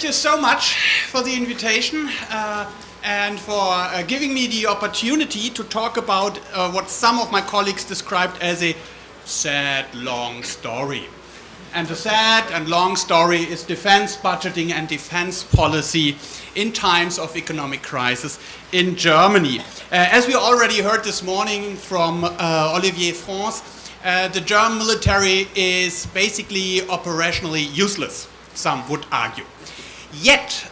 thank you so much for the invitation and for giving me the opportunity to talk about what some of my colleagues described as a sad, long story. And the sad and long story is defense budgeting and defense policy in times of economic crisis in Germany. As we already heard this morning from Olivier France, the German military is basically operationally useless, some would argue. Yet,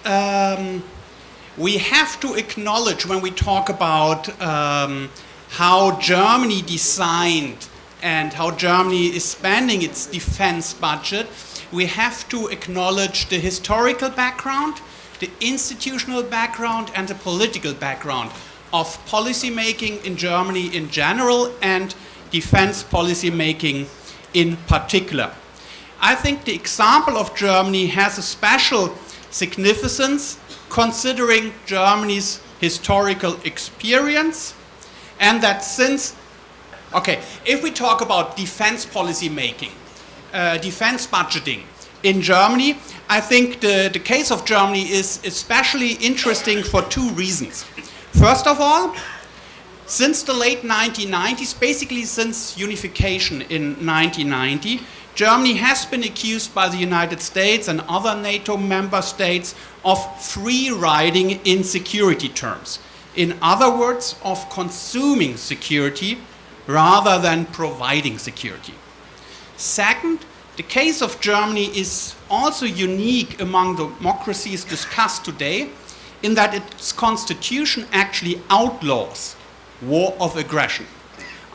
we have to acknowledge when we talk about how Germany designed and how Germany is spending its defense budget, we have to acknowledge the historical background, the institutional background, and the political background of policy making in Germany in general and defense policy making in particular. I think the example of Germany has a special significance considering Germany's historical experience, and that since if we talk about defense policy making, defense budgeting in Germany, I think the case of Germany is especially interesting for two reasons. First of all, since the late 1990s, basically since unification in 1990, Germany has been accused by the United States and other NATO member states of free riding in security terms. In other words, of consuming security rather than providing security. Second, the case of Germany is also unique among democracies discussed today in that its constitution actually outlaws war of aggression.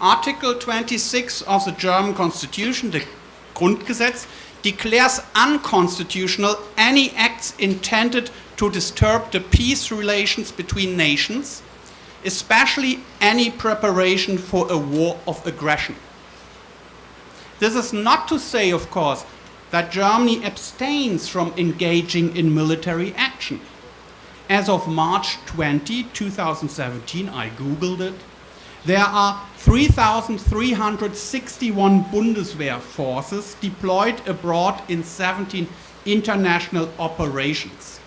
Article 26 of the German constitution, the Grundgesetz, declares unconstitutional any acts intended to disturb the peace relations between nations, especially any preparation for a war of aggression. This is not to say, of course, that Germany abstains from engaging in military action. As of March 20, 2017, I Googled it, there are 3,361 Bundeswehr forces deployed abroad in 17 international operations.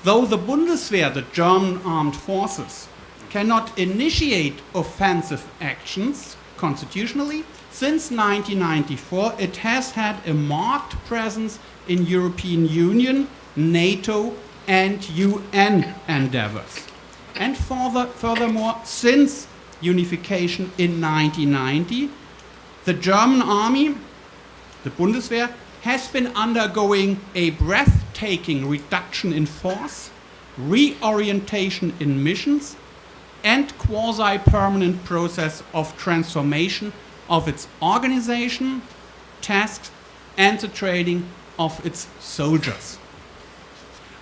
Though the Bundeswehr, the German armed forces, cannot initiate offensive actions constitutionally, since 1994 it has had a marked presence in European Union, NATO and UN endeavors. And furthermore, since unification in 1990, the German army, the Bundeswehr, has been undergoing a breathtaking reduction in force, reorientation in missions, and quasi-permanent process of transformation of its organization, tasks, and the training of its soldiers.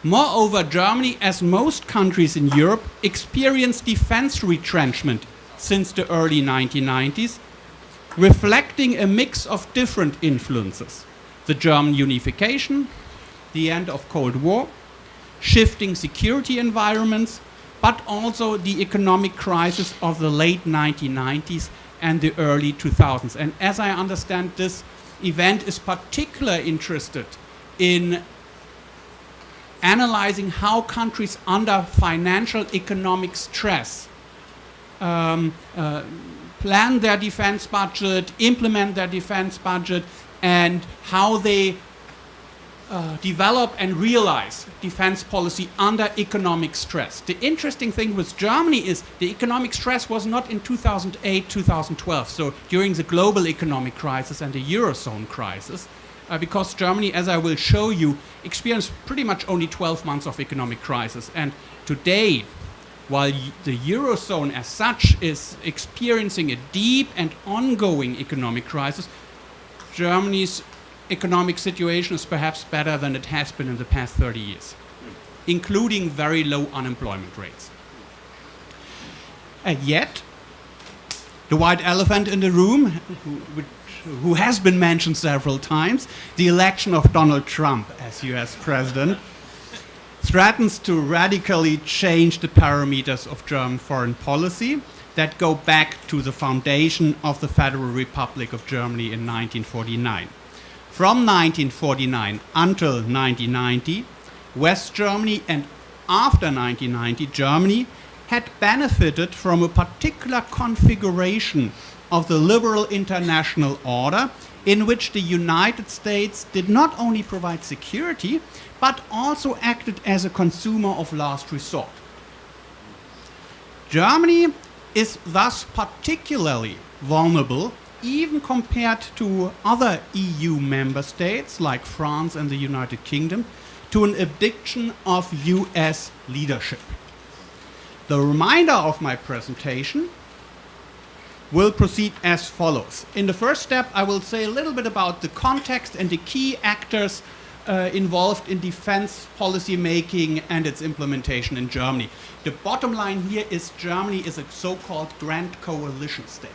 Moreover, Germany, as most countries in Europe, experienced defense retrenchment since the early 1990s, reflecting a mix of different influences. The German unification, the end of Cold War, shifting security environments, but also the economic crisis of the late 1990s and the early 2000s. And as I understand, this event is particularly interested in analyzing how countries under financial economic stress plan their defense budget, implement their defense budget, and how they develop and realize defense policy under economic stress. The interesting thing with Germany is the economic stress was not in 2008, 2012, so during the global economic crisis and the Eurozone crisis, because Germany, as I will show you, experienced pretty much only 12 months of economic crisis. And today, while the Eurozone as such is experiencing a deep and ongoing economic crisis, Germany's economic situation is perhaps better than it has been in the past 30 years, including very low unemployment rates. And yet, the white elephant in the room, who has been mentioned several times, the election of Donald Trump as US president, threatens to radically change the parameters of German foreign policy that go back to the foundation of the Federal Republic of Germany in 1949. From 1949 until 1990, West Germany and after 1990, Germany had benefited from a particular configuration of the liberal international order in which the United States did not only provide security, but also acted as a consumer of last resort. Germany is thus particularly vulnerable, even compared to other EU member states like France and the United Kingdom, to an addiction of US leadership. The remainder of my presentation will proceed as follows. In the first step, I will say a little bit about the context and the key actors involved in defense policy making and its implementation in Germany. The bottom line here is Germany is a so-called grand coalition state.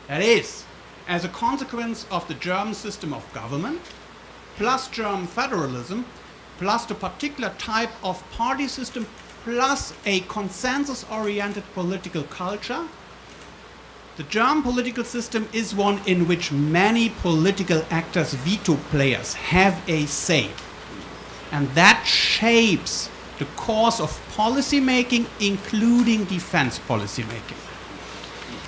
That is, as a consequence of the German system of government, plus German federalism, plus the particular type of party system, plus a consensus-oriented political culture, the German political system is one in which many political actors, veto players, have a say. And that shapes the course of policy making, including defense policy making.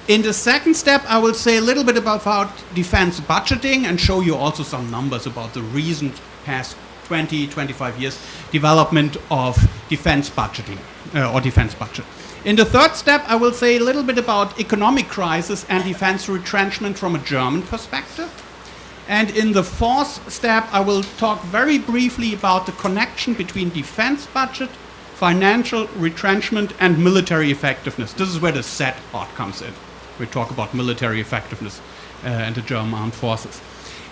In the second step, I will say a little bit about defense budgeting and show you also some numbers about the recent past 20, 25 years development of defense budgeting or defense budget. In the third step, I will say a little bit about economic crisis and defense retrenchment from a German perspective. And in the fourth step, I will talk very briefly about the connection between defense budget, financial retrenchment, and military effectiveness. This is where the SET part comes in. We talk about military effectiveness and the German armed forces.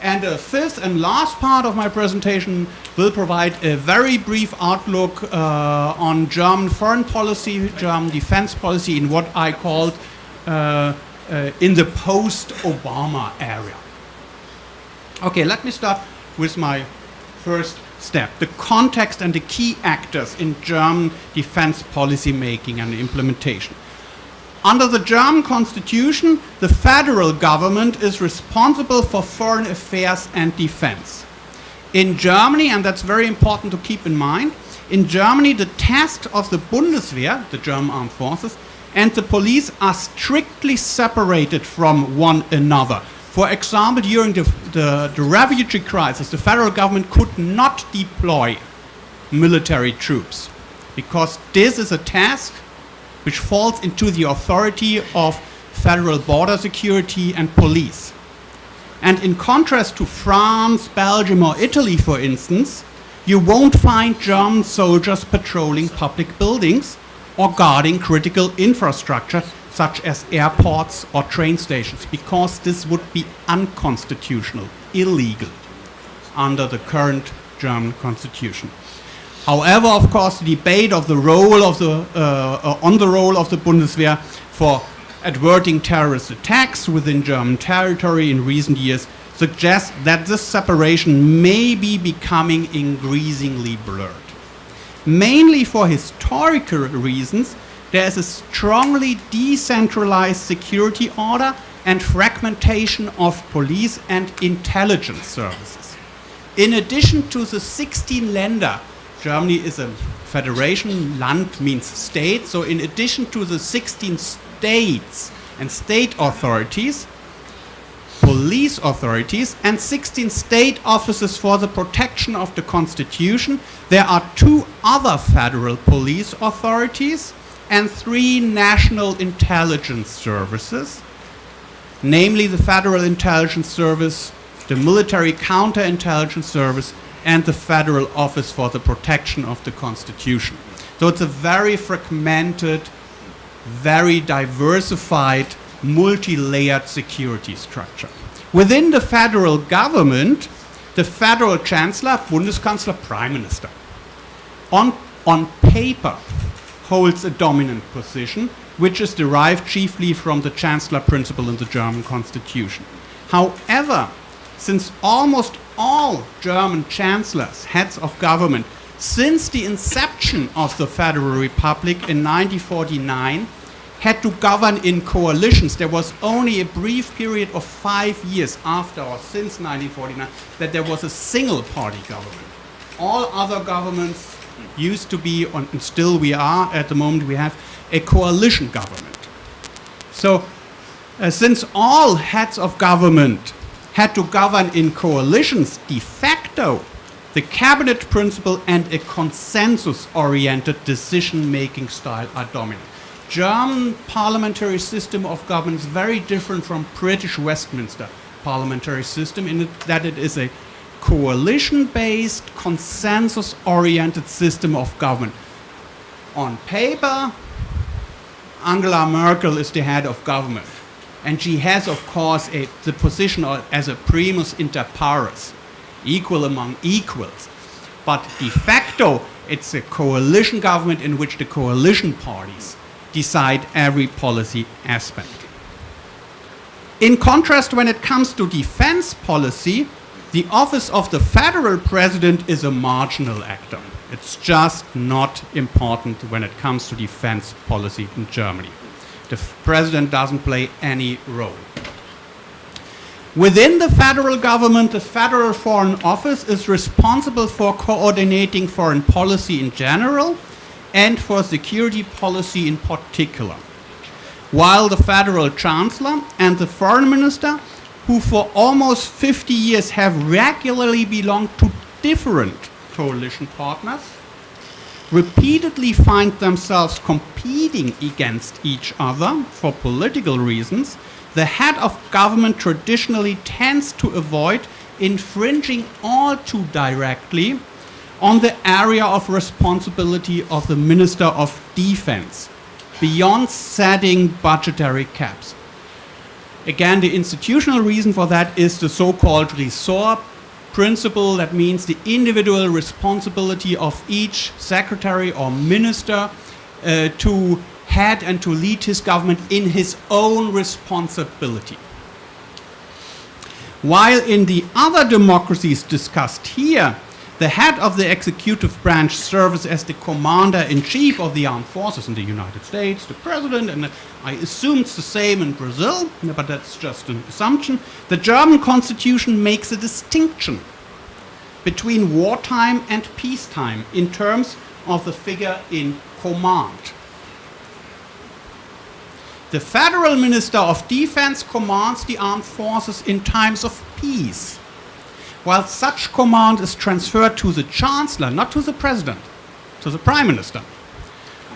And the fifth and last part of my presentation will provide a very brief outlook on German foreign policy, German defense policy in what I called in the post-Obama area. Okay, let me start with my first step, the context and the key actors in German defense policy making and implementation. Under the German constitution, the federal government is responsible for foreign affairs and defense. In Germany, and that's very important to keep in mind, in Germany the tasks of the Bundeswehr, the German armed forces, and the police are strictly separated from one another. For example, during the refugee crisis, the federal government could not deploy military troops because this is a task which falls into the authority of federal border security and police. And in contrast to France, Belgium, or Italy, for instance, you won't find German soldiers patrolling public buildings or guarding critical infrastructure such as airports or train stations, because this would be unconstitutional, illegal, under the current German constitution. However, of course, the debate of the role of on the role of the Bundeswehr for averting terrorist attacks within German territory in recent years suggests that this separation may be becoming increasingly blurred. Mainly for historical reasons, there is a strongly decentralized security order and fragmentation of police and intelligence services. In addition to the 16 Länder, Germany is a federation, Land means state, so in addition to the 16 states and state authorities, police authorities, and 16 state offices for the protection of the Constitution, there are 2 other federal police authorities and 3 national intelligence services, namely the Federal Intelligence Service, the Military Counterintelligence Service, and the Federal Office for the Protection of the Constitution. So it's a very fragmented, very diversified, multi-layered security structure. Within the federal government, the federal chancellor, Bundeskanzler, prime minister, on paper holds a dominant position, which is derived chiefly from the chancellor principle in the German constitution. However, since almost all German chancellors, heads of government, since the inception of the Federal Republic in 1949, had to govern in coalitions. There was only a brief period of 5 years after or since 1949 that there was a single party government. All other governments used to be, and still we are at the moment, we have a coalition government. So since all heads of government had to govern in coalitions de facto, the cabinet principle and a consensus-oriented decision-making style are dominant. German parliamentary system of government is very different from British Westminster parliamentary system in that it is a coalition-based, consensus-oriented system of government. On paper, Angela Merkel is the head of government, and she has, of course, the position as a primus inter pares, equal among equals. But de facto, it's a coalition government in which the coalition parties decide every policy aspect. In contrast, when it comes to defense policy, the office of the federal president is a marginal actor. It's just not important when it comes to defense policy in Germany. The president doesn't play any role. Within the federal government, the Federal Foreign Office is responsible for coordinating foreign policy in general and for security policy in particular, while the Federal Chancellor and the Foreign Minister, who for almost 50 years have regularly belonged to different coalition partners, repeatedly find themselves competing against each other for political reasons. The head of government traditionally tends to avoid infringing all too directly on the area of responsibility of the Minister of Defense, beyond setting budgetary caps. Again, the institutional reason for that is the so-called ressort principle. That means the individual responsibility of each secretary or minister to head and to lead his government in his own responsibility. While in the other democracies discussed here, the head of the executive branch serves as the commander-in-chief of the armed forces in the United States, the president, and I assume it's the same in Brazil, but that's just an assumption. The German constitution makes a distinction between wartime and peacetime in terms of the figure in command. The Federal Minister of Defense commands the armed forces in times of peace, while such command is transferred to the Chancellor, not to the President, to the Prime Minister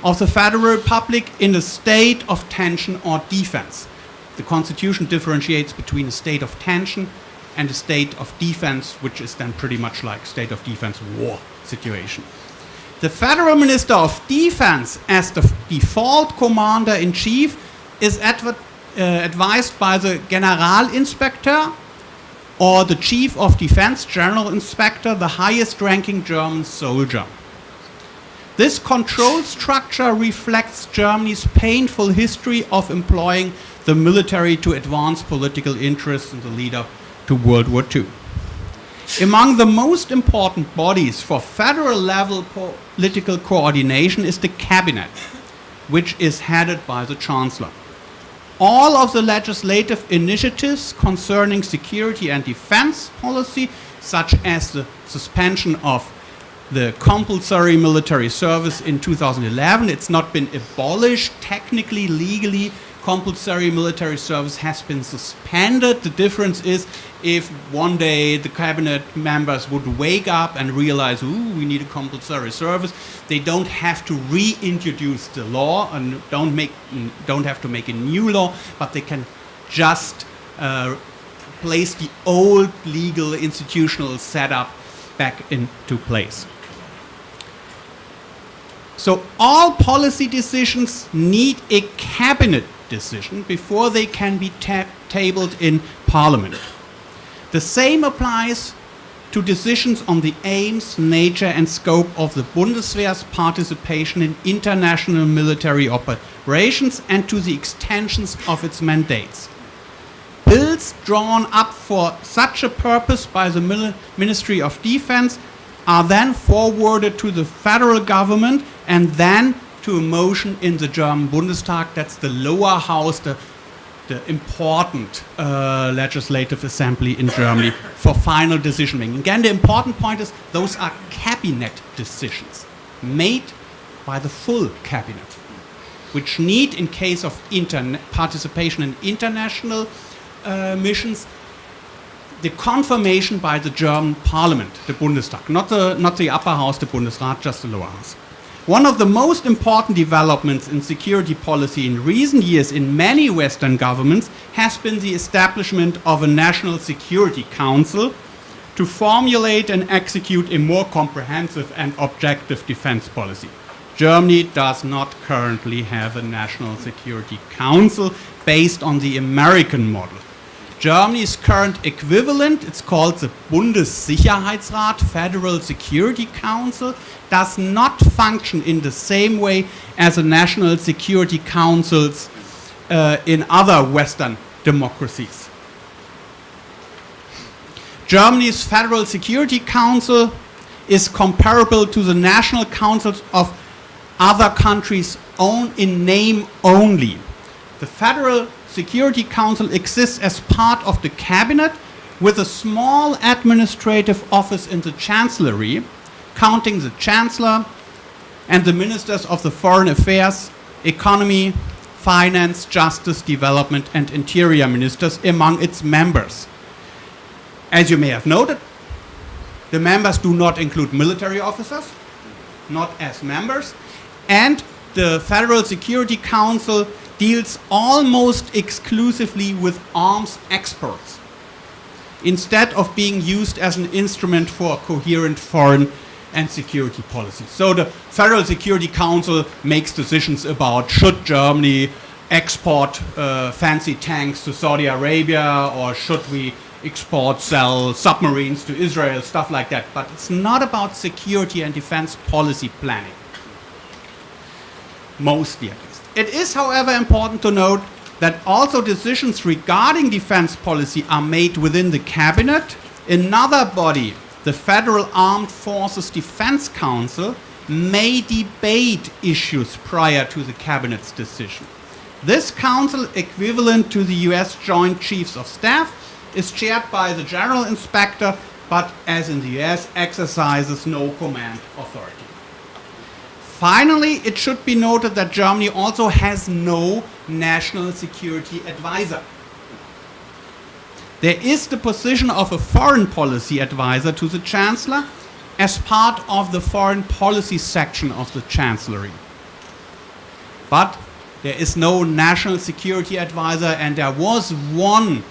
of the Federal Republic in a state of tension or defense. The Constitution differentiates between a state of tension and a state of defense, which is then pretty much like state of defense war situation. The Federal Minister of Defense, as the default commander-in-chief, is advised by the Generalinspekteur or the Chief of Defense, General Inspector, the highest-ranking German soldier. This control structure reflects Germany's painful history of employing the military to advance political interests in the lead-up to World War II. Among the most important bodies for federal-level political coordination is the cabinet, which is headed by the Chancellor. All of the legislative initiatives concerning security and defense policy, such as the suspension of the compulsory military service in 2011, it's not been abolished. Technically, legally, compulsory military service has been suspended. The difference is if one day the cabinet members would wake up and realize, ooh, we need a compulsory service, they don't have to reintroduce the law and don't have to make a new law, but they can just place the old legal institutional setup back into place. So all policy decisions need a cabinet decision before they can be tabled in Parliament. The same applies to decisions on the aims, nature and scope of the Bundeswehr's participation in international military operations and to the extensions of its mandates. Bills drawn up for such a purpose by the Ministry of Defense are then forwarded to the federal government and then to a motion in the German Bundestag. That's the lower house, the important legislative assembly in Germany for final decision making. Again, the important point is those are cabinet decisions made by the full cabinet, which need, in case of participation in international missions, the confirmation by the German parliament, the Bundestag, not the upper house, the Bundesrat, just the lower house. One of the most important developments in security policy in recent years in many Western governments has been the establishment of a National Security Council to formulate and execute a more comprehensive and objective defense policy. Germany does not currently have a National Security Council based on the American model. Germany's current equivalent, it's called the Bundessicherheitsrat, Federal Security Council, does not function in the same way as the national security councils in other Western democracies. Germany's Federal Security Council is comparable to the national councils of other countries in name only. The Federal Security Council exists as part of the cabinet with a small administrative office in the Chancellery, counting the Chancellor and the Ministers of the Foreign Affairs, Economy, Finance, Justice, Development and Interior Ministers among its members. As you may have noted, the members do not include military officers, not as members, and the Federal Security Council deals almost exclusively with arms exports, instead of being used as an instrument for a coherent foreign and security policy. So the Federal Security Council makes decisions about should Germany export fancy tanks to Saudi Arabia, or should we sell submarines to Israel, stuff like that. But it's not about security and defense policy planning, mostly at least. It is, however, important to note that also decisions regarding defense policy are made within the cabinet. Another body, the Federal Armed Forces Defense Council, may debate issues prior to the cabinet's decision. This council, equivalent to the US Joint Chiefs of Staff, is chaired by the General Inspector, but as in the US, exercises no command authority. Finally, it should be noted that Germany also has no national security advisor. There is the position of a foreign policy advisor to the Chancellor as part of the foreign policy section of the Chancellery. But there is no national security advisor, and there was one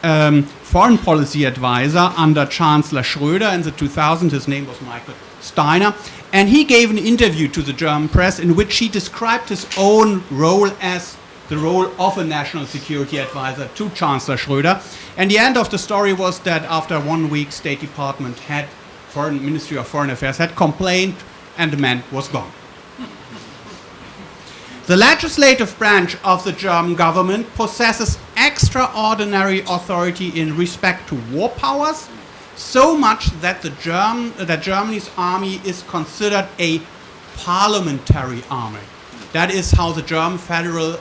foreign policy advisor under Chancellor Schröder in the 2000s. His name was Michael Steiner, and he gave an interview to the German press in which he described his own role as the role of a national security advisor to Chancellor Schröder. And the end of the story was that after 1 week, State Department Ministry of Foreign Affairs had complained, and the man was gone. The legislative branch of the German government possesses extraordinary authority in respect to war powers, so much that Germany's army is considered a parliamentary army. That is how the German Federal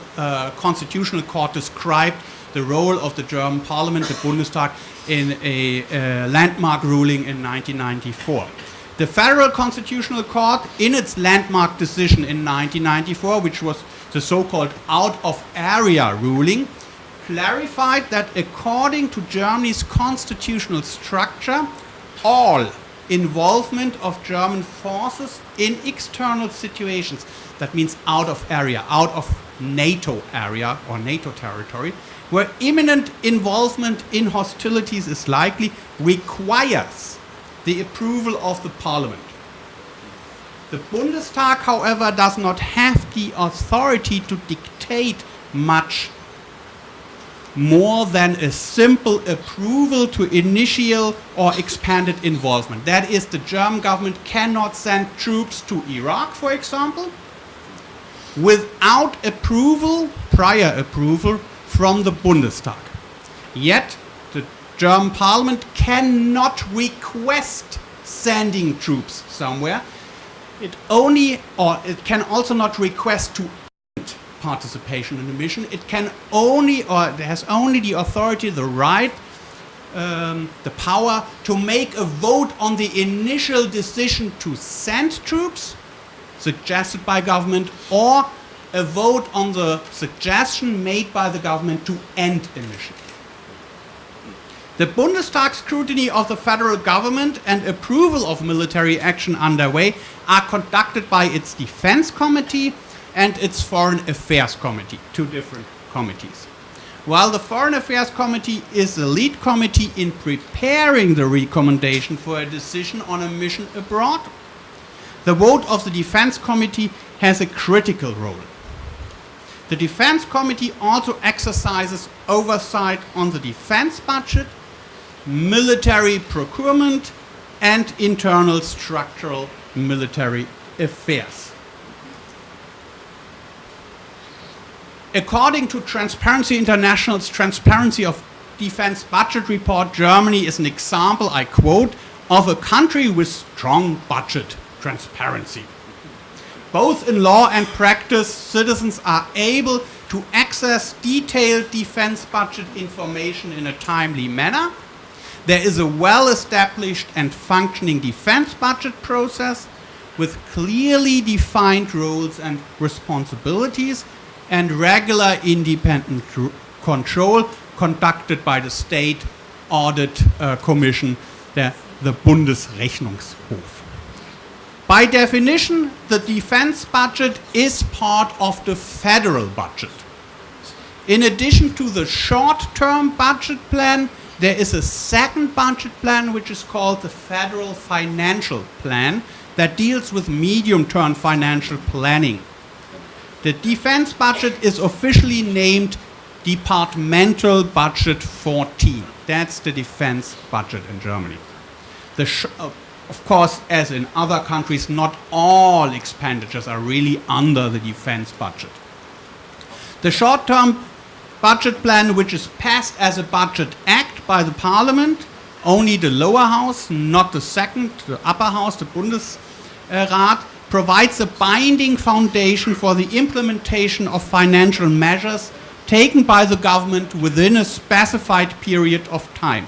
Constitutional Court described the role of the German Parliament, the Bundestag, in a landmark ruling in 1994. The Federal Constitutional Court, in its landmark decision in 1994, which was the so-called out-of-area ruling, clarified that according to Germany's constitutional structure, all involvement of German forces in external situations, that means out of area, out of NATO area or NATO territory, where imminent involvement in hostilities is likely, requires the approval of the parliament. The Bundestag, however, does not have the authority to dictate much more than a simple approval to initial or expanded involvement. That is, the German government cannot send troops to Iraq, for example, without approval, prior approval, from the Bundestag. Yet, the German parliament cannot request sending troops somewhere, It only, or it can also not request to end participation in the mission. It can only, or it has only the authority, the right, the power to make a vote on the initial decision to send troops, suggested by government, or a vote on the suggestion made by the government to end a mission. The Bundestag scrutiny of the federal government and approval of military action underway are conducted by its Defense Committee and its Foreign Affairs Committee, two different committees. While the Foreign Affairs Committee is the lead committee in preparing the recommendation for a decision on a mission abroad, the vote of the Defense Committee has a critical role. The Defense Committee also exercises oversight on the defense budget, military procurement, and internal structural military affairs. According to Transparency International's Transparency of Defense Budget report, Germany is an example, I quote, of a country with strong budget transparency. Both in law and practice, citizens are able to access detailed defense budget information in a timely manner. There is a well-established and functioning defense budget process with clearly defined roles and responsibilities and regular independent control conducted by the State Audit Commission, the Bundesrechnungshof. By definition, the defense budget is part of the federal budget. In addition to the short-term budget plan, there is a second budget plan which is called the Federal Financial Plan that deals with medium-term financial planning. The defense budget is officially named Departmental Budget 14. That's the defense budget in Germany. Of course, as in other countries, not all expenditures are really under the defense budget. The short-term budget plan, which is passed as a budget act by the parliament, only the lower house, not the second, the upper house, the Bundesrat, provides a binding foundation for the implementation of financial measures taken by the government within a specified period of time.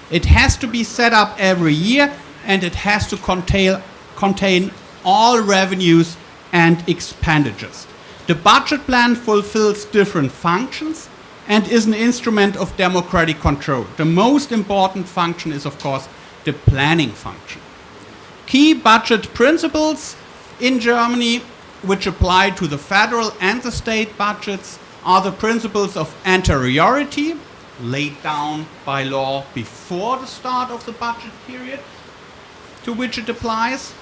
It has to be set up every year, and it has to contain all revenues and expenditures. The budget plan fulfills different functions and is an instrument of democratic control. The most important function is, of course, the planning function. Key budget principles in Germany, which apply to the federal and the state budgets, are the principles of anteriority, laid down by law before the start of the budget period, to which it applies,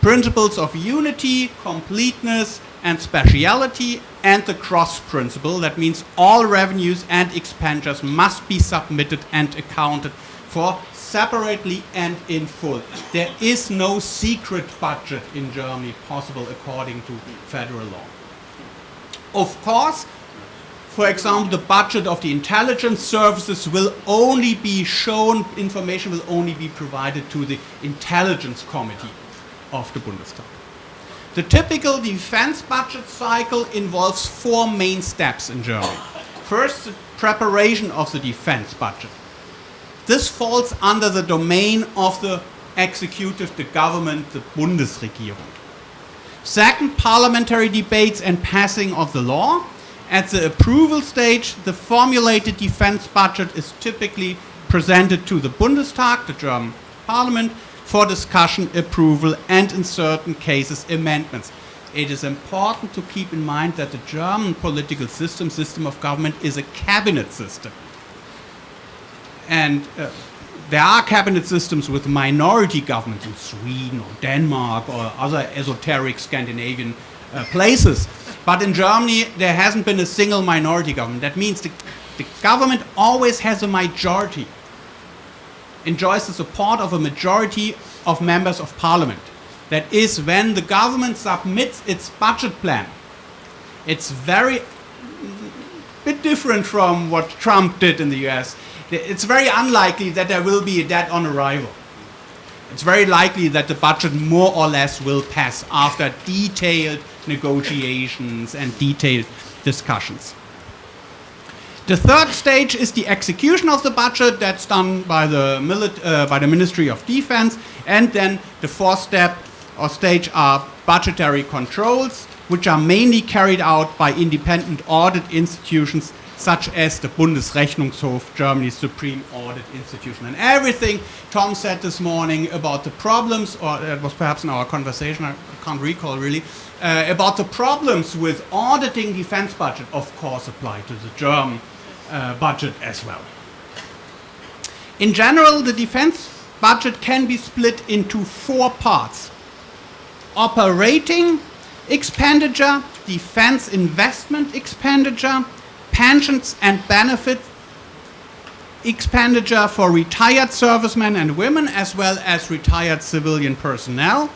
principles of unity, completeness, and speciality, and the cross principle. That means all revenues and expenditures must be submitted and accounted for separately and in full. There is no secret budget in Germany possible according to federal law. Of course, for example, the budget of the intelligence services will only be shown, information will only be provided to the intelligence committee of the Bundestag. The typical defense budget cycle involves four main steps in Germany. First, the preparation of the defense budget. This falls under the domain of the executive, the government, the Bundesregierung. Second, parliamentary debates and passing of the law. At the approval stage, the formulated defense budget is typically presented to the Bundestag, the German parliament, for discussion, approval, and in certain cases, amendments. It is important to keep in mind that the German political system of government, is a cabinet system. And there are cabinet systems with minority governments in Sweden or Denmark or other esoteric Scandinavian places. But in Germany, there hasn't been a single minority government. That means the government always has a majority, enjoys the support of a majority of members of parliament. That is, when the government submits its budget plan, it's very bit different from what Trump did in the US. It's very unlikely that there will be a debt on arrival. It's very likely that the budget more or less will pass after detailed negotiations and detailed discussions. The third stage is the execution of the budget. That's done by the Ministry of Defense. And then the fourth step or stage are budgetary controls, which are mainly carried out by independent audit institutions such as the Bundesrechnungshof, Germany's supreme audit institution. And everything Tom said this morning about the problems, or it was perhaps in our conversation, I can't recall really, about the problems with auditing defense budget, of course, apply to the German budget as well. In general, the defense budget can be split into four parts: operating expenditure, defense investment expenditure, pensions and benefit expenditure for retired servicemen and women as well as retired civilian personnel,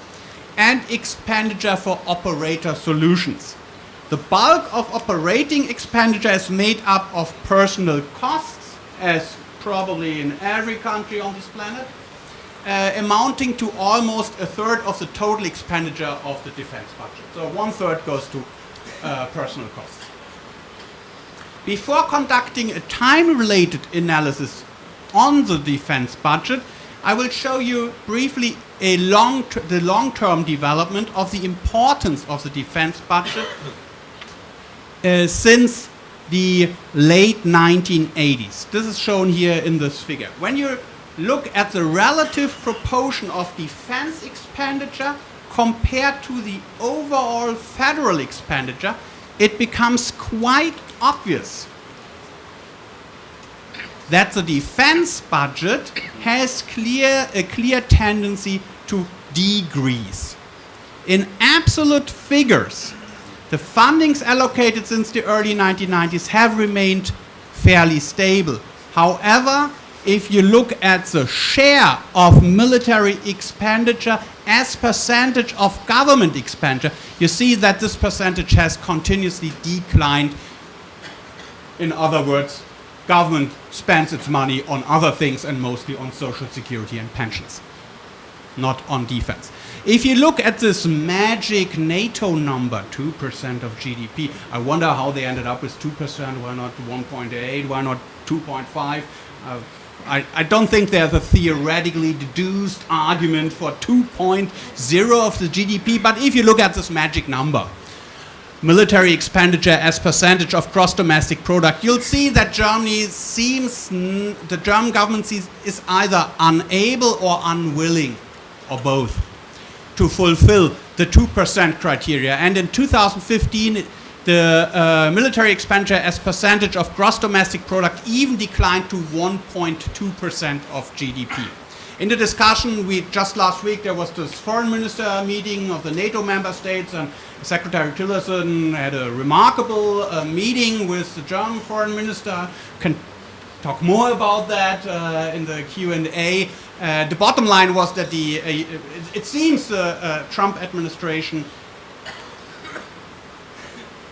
and expenditure for operator solutions. The bulk of operating expenditure is made up of personal costs, as probably in every country on this planet, amounting to almost a third of the total expenditure of the defense budget. So 1/3 goes to personal costs. Before conducting a time-related analysis on the defense budget, I will show you briefly the long-term development of the importance of the defense budget since the late 1980s. This is shown here in this figure. When you look at the relative proportion of defense expenditure compared to the overall federal expenditure, it becomes quite obvious that the defense budget has a clear tendency to decrease. In absolute figures, the fundings allocated since the early 1990s have remained fairly stable. However, if you look at the share of military expenditure as percentage of government expenditure, you see that this percentage has continuously declined. In other words, government spends its money on other things and mostly on social security and pensions, not on defense. If you look at this magic NATO number, 2% of GDP, I wonder how they ended up with 2%, why not 1.8, why not 2.5? I don't think there's a theoretically deduced argument for 2.0 of the GDP, but if you look at this magic number, military expenditure as percentage of gross domestic product, you'll see that the German government is either unable or unwilling, or both, to fulfill the 2% criteria. And in 2015, the military expenditure as percentage of gross domestic product even declined to 1.2% of GDP. In the discussion, just last week there was this foreign minister meeting of the NATO member states, and Secretary Tillerson had a remarkable meeting with the German foreign minister. Can talk more about that in the Q&A. The bottom line was that it seems the Trump administration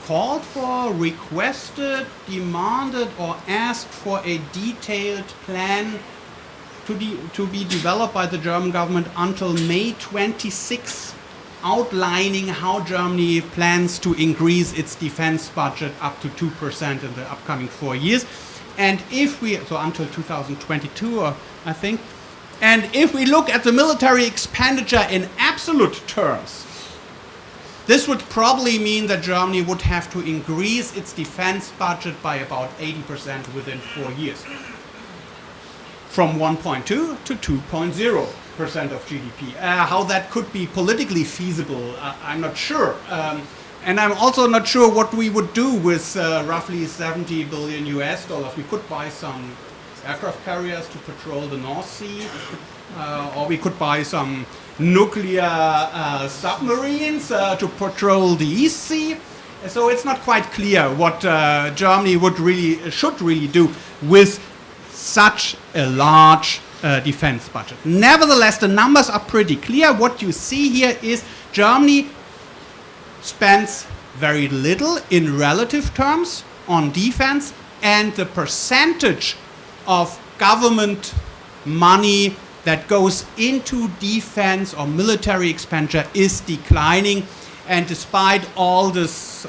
called for, requested, demanded, or asked for a detailed plan to be developed by the German government until May 26, outlining how Germany plans to increase its defense budget up to 2% in the upcoming 4 years. And so until 2022, I think. And if we look at the military expenditure in absolute terms, this would probably mean that Germany would have to increase its defense budget by about 80% within 4 years. From 1.2 to 2.0% of GDP. How that could be politically feasible, I'm not sure. And I'm also not sure what we would do with roughly 70 billion US dollars. We could buy some aircraft carriers to patrol the North Sea, or we could buy some nuclear submarines to patrol the East Sea. So it's not quite clear what Germany should really do with such a large defense budget. Nevertheless, the numbers are pretty clear. What you see here is Germany spends very little in relative terms on defense, and the percentage of government money that goes into defense or military expenditure is declining. And despite all this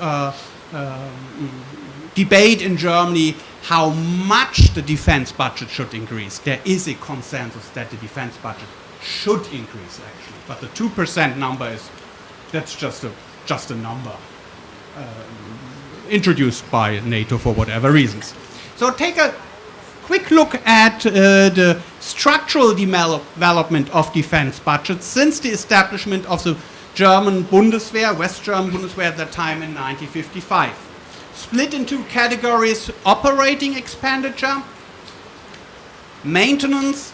debate in Germany how much the defense budget should increase, there is a consensus that the defense budget should increase, actually. But the 2% number that's just a number introduced by NATO for whatever reasons. So take a quick look at the structural development of defense budgets since the establishment of the German Bundeswehr, West German Bundeswehr at that time in 1955. Split into categories: operating expenditure, maintenance,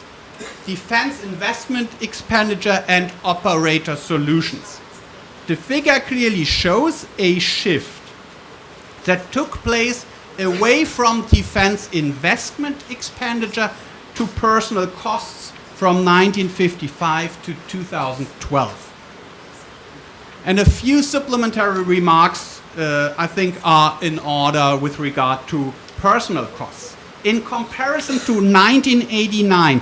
defense investment expenditure, and operator solutions. The figure clearly shows a shift that took place away from defense investment expenditure to personal costs from 1955 to 2012. And a few supplementary remarks, I think, are in order with regard to personal costs. In comparison to 1989,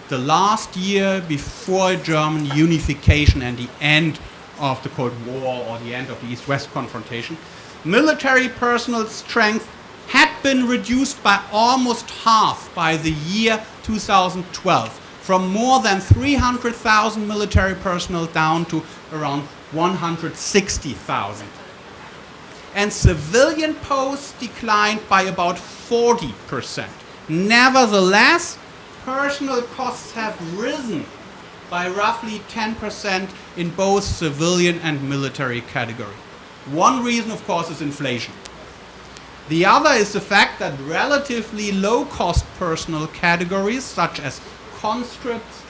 the last year before German unification and the end of the Cold War or the end of the East-West confrontation, military personnel strength had been reduced by almost half by the year 2012, from more than 300,000 military personnel down to around 160,000. And civilian posts declined by about 40%. Nevertheless, personnel costs have risen by roughly 10% in both civilian and military category. One reason, of course, is inflation. The other is the fact that relatively low-cost personnel categories, such as conscripts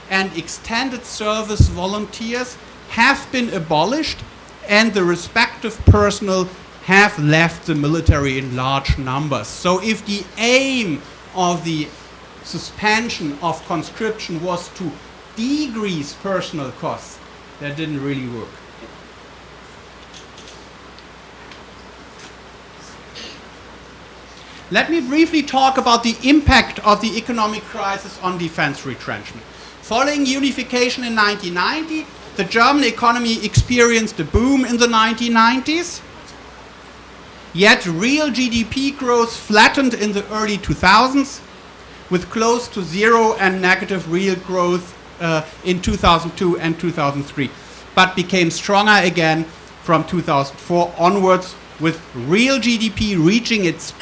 and extended service volunteers, have been abolished, and the respective personnel have left the military in large numbers. So if the aim of the suspension of conscription was to decrease personnel costs, that didn't really work. Let me briefly talk about the impact of the economic crisis on defense retrenchment. Following unification in 1990, the German economy experienced a boom in the 1990s, yet real GDP growth flattened in the early 2000s, with close to zero and negative real growth in 2002 and 2003, but became stronger again from 2004 onwards, with real GDP reaching its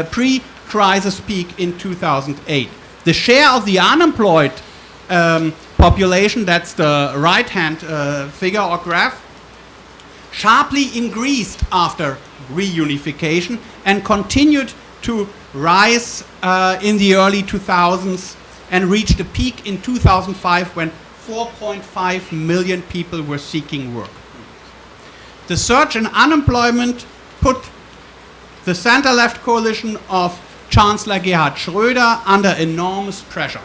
pre-crisis peak in 2008. The share of the unemployed population, that's the right-hand figure or graph, sharply increased after reunification and continued to rise in the early 2000s and reached a peak in 2005 when 4.5 million people were seeking work. The surge in unemployment put the center-left coalition of Chancellor Gerhard Schröder under enormous pressure.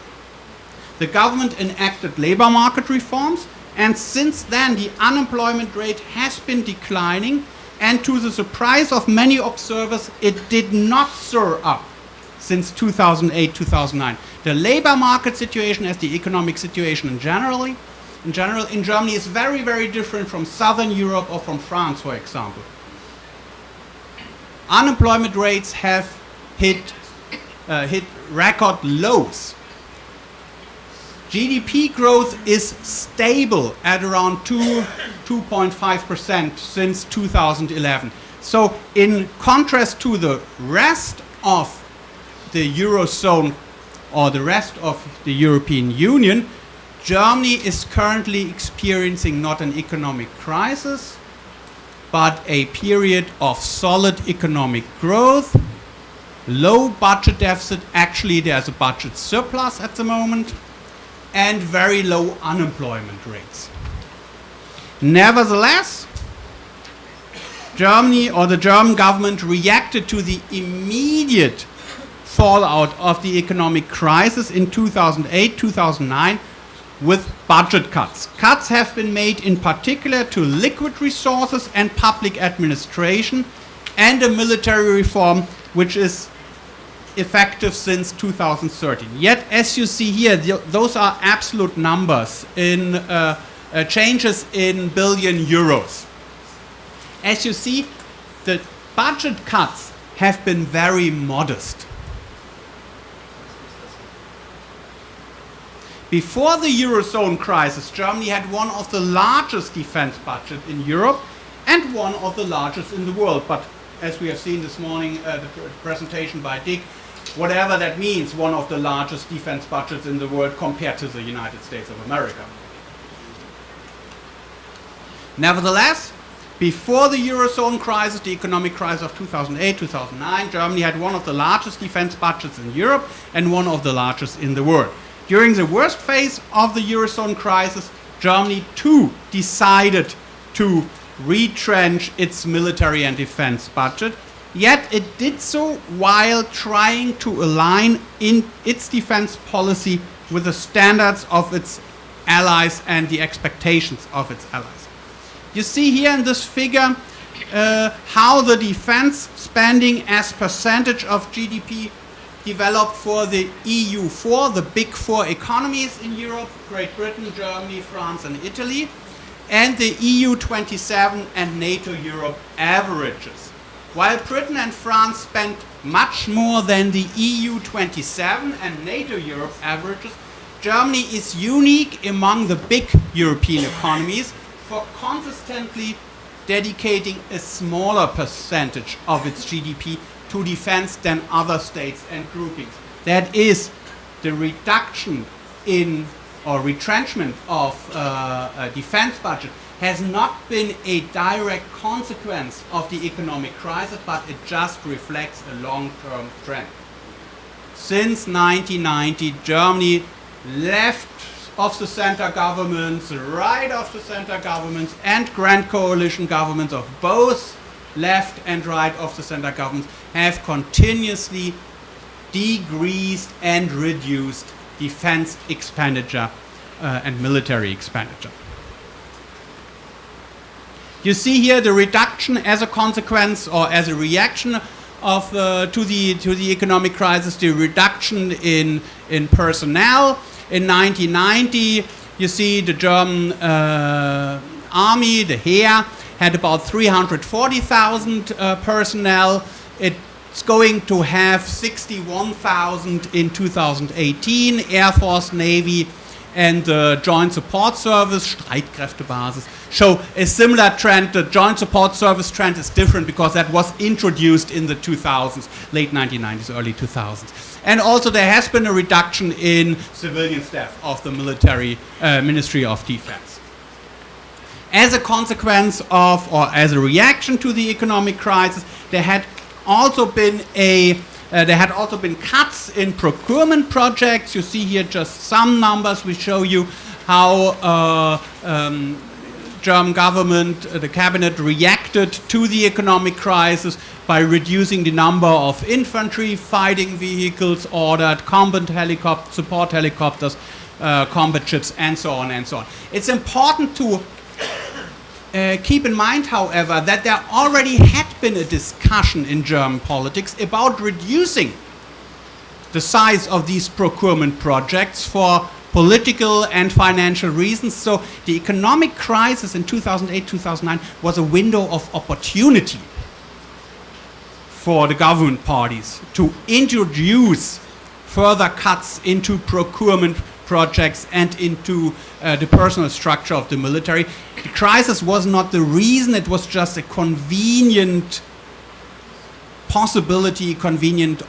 The government enacted labor market reforms, and since then the unemployment rate has been declining, and to the surprise of many observers, it did not soar up since 2008-2009. The labor market situation, as the economic situation in general in Germany, is very, very different from Southern Europe or from France, for example. Unemployment rates have hit record lows. GDP growth is stable at around 2.5% since 2011. So in contrast to the rest of the Eurozone or the rest of the European Union, Germany is currently experiencing not an economic crisis, but a period of solid economic growth, low budget deficit, actually there's a budget surplus at the moment, and very low unemployment rates. Nevertheless, Germany or the German government reacted to the immediate fallout of the economic crisis in 2008-2009 with budget cuts. Cuts have been made in particular to liquid resources and public administration, and a military reform which is effective since 2013. Yet, as you see here, those are absolute numbers in changes in billion euros. As you see, the budget cuts have been very modest. Before the Eurozone crisis, Germany had one of the largest defense budgets in Europe and one of the largest in the world. But as we have seen this morning, the presentation by Dick, whatever that means, one of the largest defense budgets in the world compared to the United States of America. Nevertheless, before the Eurozone crisis, the economic crisis of 2008, 2009, Germany had one of the largest defense budgets in Europe and one of the largest in the world. During the worst phase of the Eurozone crisis, Germany too decided to retrench its military and defense budget, yet it did so while trying to align in its defense policy with the standards of its allies and the expectations of its allies. You see here in this figure how the defense spending as percentage of GDP developed for the EU4, the big four economies in Europe, Great Britain, Germany, France and Italy, and the EU27 and NATO Europe averages. While Britain and France spent much more than the EU27 and NATO Europe averages, Germany is unique among the big European economies for consistently dedicating a smaller percentage of its GDP to defense than other states and groupings. That is, the reduction in or retrenchment of a defense budget has not been a direct consequence of the economic crisis, but it just reflects a long-term trend. Since 1990, Germany left of the center governments, right of the center governments, and grand coalition governments of both left and right of the center governments have continuously decreased and reduced defense expenditure and military expenditure. You see here the reduction as a consequence or as a reaction of to the economic crisis, the reduction in personnel. In 1990, you see the German army, the Heer, had about 340,000 personnel. It's going to have 61,000 in 2018. Air Force, Navy, and the Joint Support Service, Streitkräftebasis, show a similar trend. The Joint Support Service trend is different because that was introduced in the 2000s, late 1990s, early 2000s. And also there has been a reduction in civilian staff of the military Ministry of Defense. As a consequence of, or as a reaction to the economic crisis, there had also been cuts in procurement projects. You see here just some numbers. We show you how German government, the cabinet, reacted to the economic crisis by reducing the number of infantry fighting vehicles ordered, combat helicopters, support helicopters, combat ships, and so on and so on. It's important to keep in mind, however, that there already had been a discussion in German politics about reducing the size of these procurement projects for political and financial reasons. So the economic crisis in 2008-2009 was a window of opportunity for the government parties to introduce further cuts into procurement projects and into the personal structure of the military. The crisis was not the reason, it was just a convenient possibility, convenient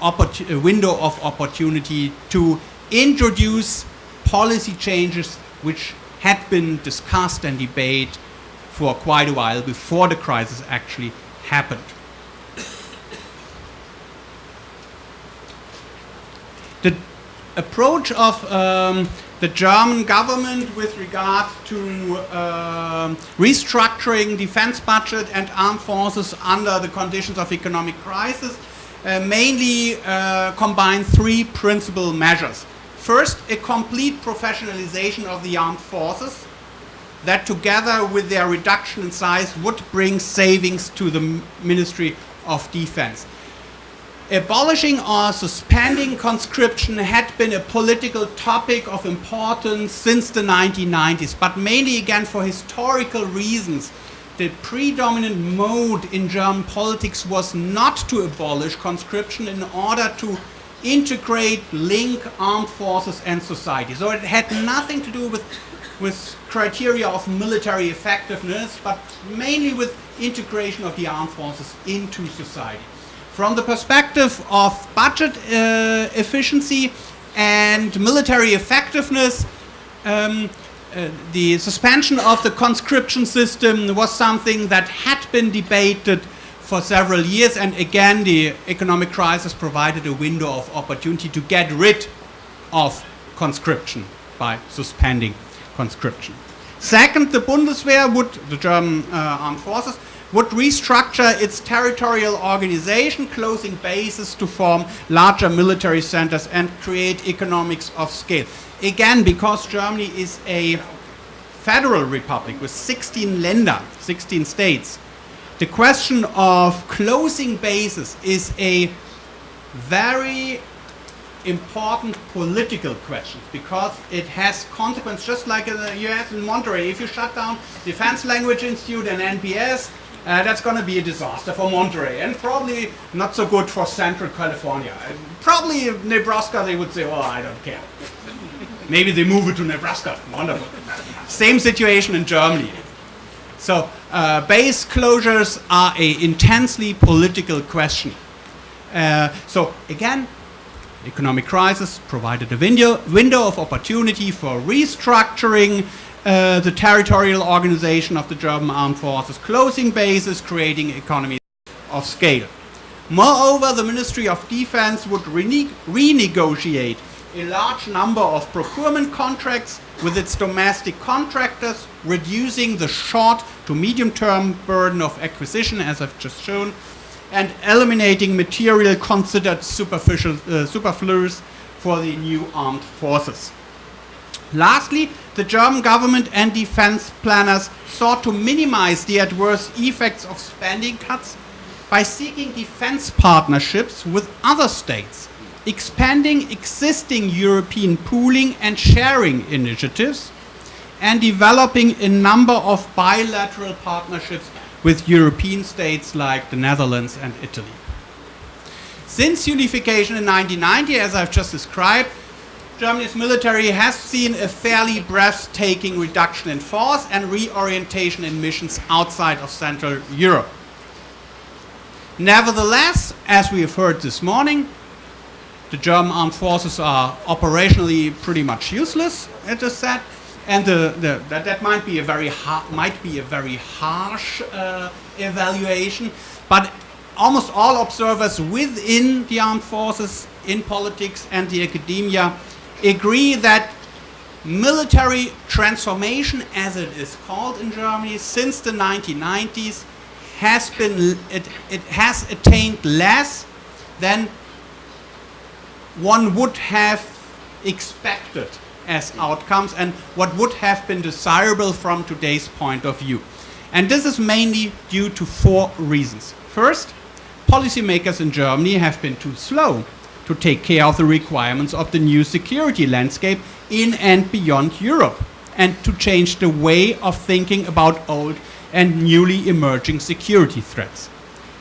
window of opportunity to introduce policy changes which had been discussed and debated for quite a while before the crisis actually happened. The approach of the German government with regard to restructuring defense budget and armed forces under the conditions of economic crisis mainly combine three principal measures. First, a complete professionalization of the armed forces that together with their reduction in size would bring savings to the Ministry of Defense. Abolishing or suspending conscription had been a political topic of importance since the 1990s, but mainly again for historical reasons. The predominant mode in German politics was not to abolish conscription in order to integrate, link armed forces and society. So it had nothing to do with criteria of military effectiveness, but mainly with integration of the armed forces into society. From the perspective of budget efficiency and military effectiveness, the suspension of the conscription system was something that had been debated for several years, and again the economic crisis provided a window of opportunity to get rid of conscription by suspending conscription. Second, the Bundeswehr the German armed forces, would restructure its territorial organization, closing bases to form larger military centers and create economics of scale. Again, because Germany is a federal republic with 16 Länder, 16 states, the question of closing bases is a very important political question because it has consequences, just like in the US in Monterey. If you shut down Defense Language Institute and NPS, that's going to be a disaster for Monterey and probably not so good for Central California. Probably Nebraska, they would say, oh, I don't care. Maybe they move it to Nebraska. Wonderful. Same situation in Germany. So base closures are an intensely political question. So again, economic crisis provided a window of opportunity for restructuring the territorial organization of the German armed forces, closing bases, creating economies of scale. Moreover, the Ministry of Defense would renegotiate a large number of procurement contracts with its domestic contractors, reducing the short to medium-term burden of acquisition, as I've just shown, and eliminating material considered superfluous for the new armed forces. Lastly, the German government and defense planners sought to minimize the adverse effects of spending cuts by seeking defense partnerships with other states, expanding existing European pooling and sharing initiatives, and developing a number of bilateral partnerships with European states like the Netherlands and Italy. Since unification in 1990, as I've just described, Germany's military has seen a fairly breathtaking reduction in force and reorientation in missions outside of Central Europe. Nevertheless, as we have heard this morning, the German armed forces are operationally pretty much useless, it is said, and that might be a very harsh evaluation, but almost all observers within the armed forces, in politics and the academia, agree that military transformation, as it is called in Germany, since the 1990s has attained less than one would have expected as outcomes and what would have been desirable from today's point of view. And this is mainly due to four reasons. First, policymakers in Germany have been too slow to take care of the requirements of the new security landscape in and beyond Europe, and to change the way of thinking about old and newly emerging security threats,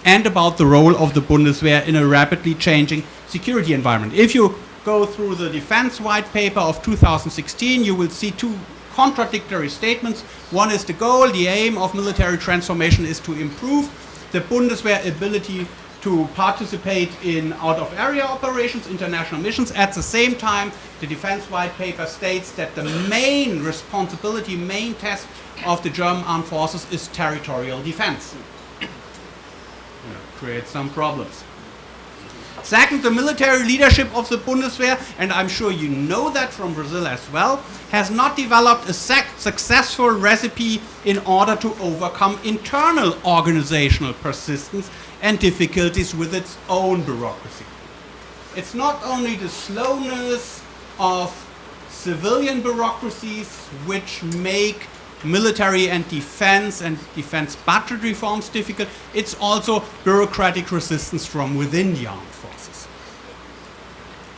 and about the role of the Bundeswehr in a rapidly changing security environment. If you go through the Defense White Paper of 2016, you will see two contradictory statements. One is the goal, the aim of military transformation is to improve the Bundeswehr ability to participate in out-of-area operations, international missions. At the same time, the Defense White Paper states that the main responsibility, main task of the German armed forces is territorial defense. Creates some problems. Second, the military leadership of the Bundeswehr, and I'm sure you know that from Brazil as well, has not developed a successful recipe in order to overcome internal organizational persistence and difficulties with its own bureaucracy. It's not only the slowness of civilian bureaucracies which make military and defense budget reforms difficult, it's also bureaucratic resistance from within the armed forces.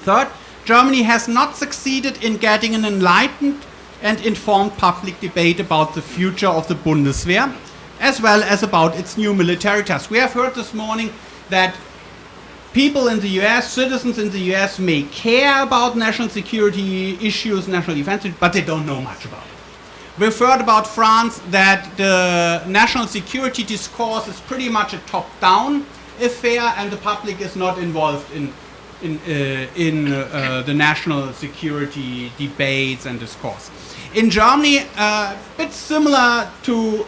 Third, Germany has not succeeded in getting an enlightened and informed public debate about the future of the Bundeswehr, as well as about its new military task. We have heard this morning that people in the US, citizens in the US, may care about national security issues, national defense, but they don't know much about it. We've heard about France that the national security discourse is pretty much a top-down affair, and the public is not involved in the national security debates and discourse. In Germany, a bit similar to,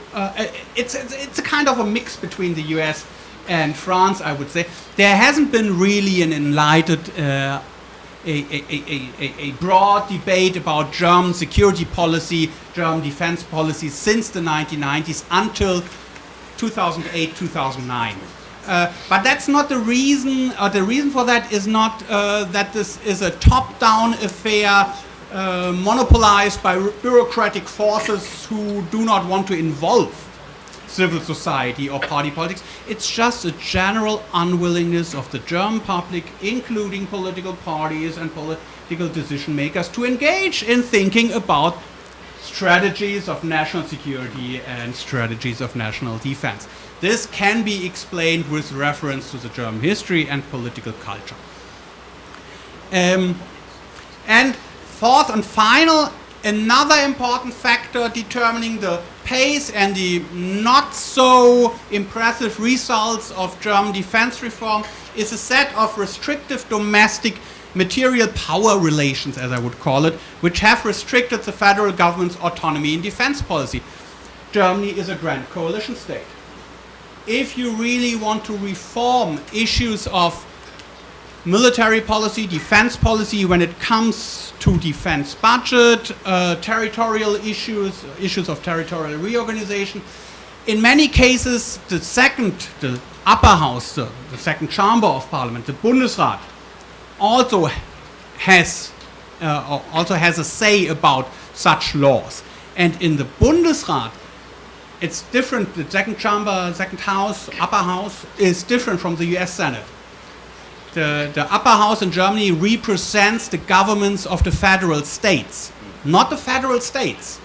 it's a kind of a mix between the US and France, I would say. There hasn't been really an enlightened, a broad debate about German security policy, German defense policy since the 1990s until 2008, 2009. But that's not the reason, or the reason for that is not that this is a top-down affair monopolized by bureaucratic forces who do not want to involve civil society or party politics. It's just a general unwillingness of the German public, including political parties and political decision makers, to engage in thinking about strategies of national security and strategies of national defense. This can be explained with reference to the German history and political culture. And fourth and final, another important factor determining the pace and the not so impressive results of German defense reform is a set of restrictive domestic material power relations, as I would call it, which have restricted the federal government's autonomy in defense policy. Germany is a grand coalition state. If you really want to reform issues of military policy, defense policy, when it comes to defense budget, territorial issues of territorial reorganization, in many cases, the upper house, the second chamber of parliament, the Bundesrat, also has a say about such laws. And in the Bundesrat, it's different. The second chamber, second house, upper house is different from the US Senate. The upper house in Germany represents the governments of the federal states, not the federal states.